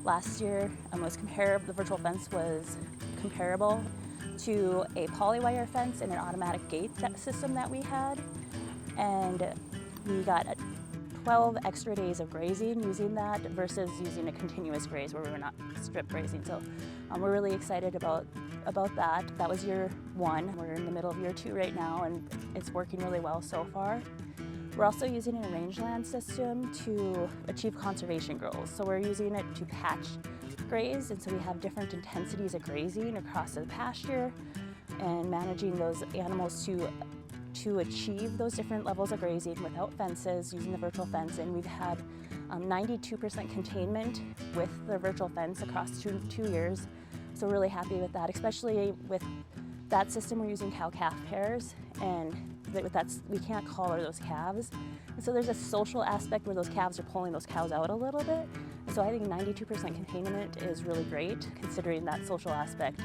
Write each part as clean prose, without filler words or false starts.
last year was the virtual fence was comparable to a polywire fence and an automatic gate system that we had. And we got 12 extra days of grazing using that versus using a continuous graze where we were not strip grazing. So we're really excited about that. That was year 1. We're in the middle of year 2 right now, and it's working really well so far. We're also using a rangeland system to achieve conservation goals. So we're using it to patch graze, and so we have different intensities of grazing across the pasture and managing those animals to achieve those different levels of grazing without fences, using the virtual fence. And we've had 92% containment with the virtual fence across two years. So we're really happy with that, especially with that system. We're using cow-calf pairs, and we can't collar those calves. And so there's a social aspect where those calves are pulling those cows out a little bit. And so I think 92% containment is really great considering that social aspect.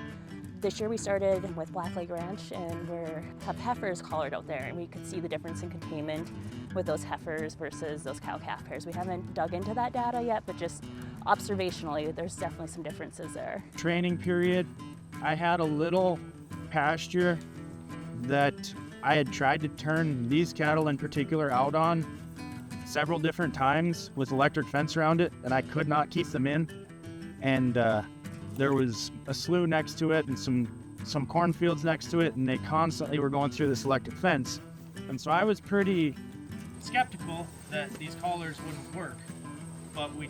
This year we started with Black Lake Ranch, and we have heifers collared out there, and we could see the difference in containment with those heifers versus those cow-calf pairs. We haven't dug into that data yet, but just observationally, there's definitely some differences there. Training period, I had a little pasture that I had tried to turn these cattle in particular out on several different times with electric fence around it, and I could not keep them in. And there was a slough next to it and some cornfields next to it, and they constantly were going through this electric fence. And so I was pretty skeptical that these collars wouldn't work. But we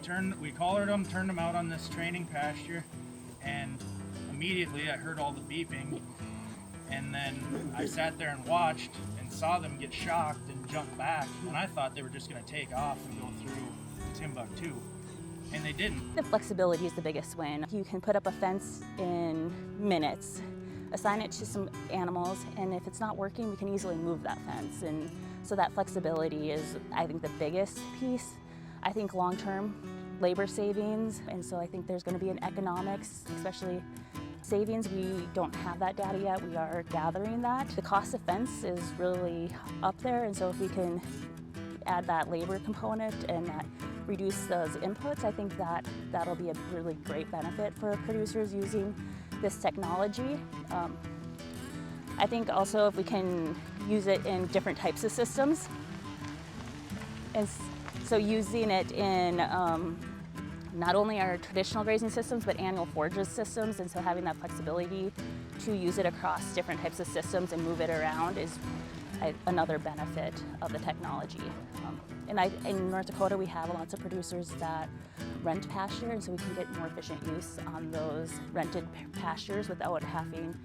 collared them, turned them out on this training pasture, and immediately I heard all the beeping. And then I sat there and watched and saw them get shocked and jump back. And I thought they were just going to take off and go through Timbuktu. And they didn't. The flexibility is the biggest win. You can put up a fence in minutes, assign it to some animals, and if it's not working, we can easily move that fence. And so that flexibility is, I think, the biggest piece. I think long-term labor savings, and so I think there's going to be an economics, especially savings. We don't have that data yet. We are gathering that. The cost of fence is really up there, and so if we can add that labor component and that reduce those inputs, I think that'll be a really great benefit for producers using this technology. I think also if we can use it in different types of systems, and so using it in not only our traditional grazing systems, but annual forages systems, and so having that flexibility to use it across different types of systems and move it around is another benefit of the technology. In North Dakota, we have lots of producers that rent pasture, and so we can get more efficient use on those rented pastures without having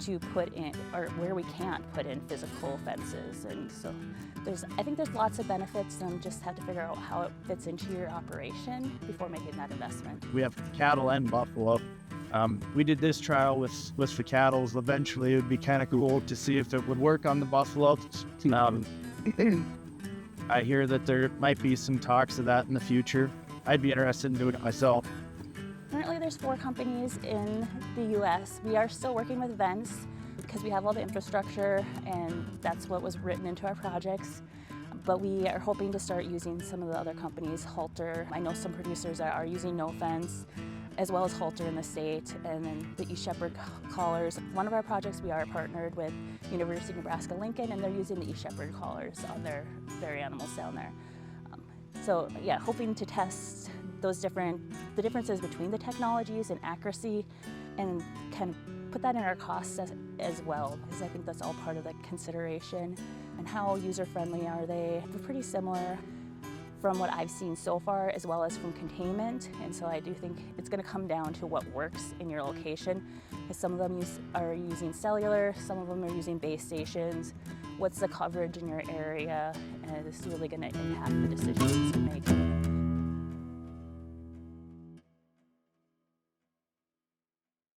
to put in, or where we can't put in physical fences. And so I think there's lots of benefits, and just have to figure out how it fits into your operation before making that investment. We have cattle and buffalo. We did this trial with the cattle. Eventually it would be kind of cool to see if it would work on the buffalo. I hear that there might be some talks of that in the future. I'd be interested in doing it myself. Currently there's 4 companies in the U.S. We are still working with Vents because we have all the infrastructure, and that's what was written into our projects. But we are hoping to start using some of the other companies, Halter. I know some producers are using No Fence, as well as Halter in the state, and then the East Shepherd collars. One of our projects, we are partnered with University of Nebraska-Lincoln, and they're using the East Shepherd collars on their animals down there. So yeah, hoping to test the differences between the technologies and accuracy, and kind of put that in our costs as well, because I think that's all part of the consideration. And how user-friendly are they? They're pretty similar from what I've seen so far, as well as from containment. And so I do think it's going to come down to what works in your location, because some of them are using cellular, some of them are using base stations. What's the coverage in your area? And it's really going to impact the decisions you make.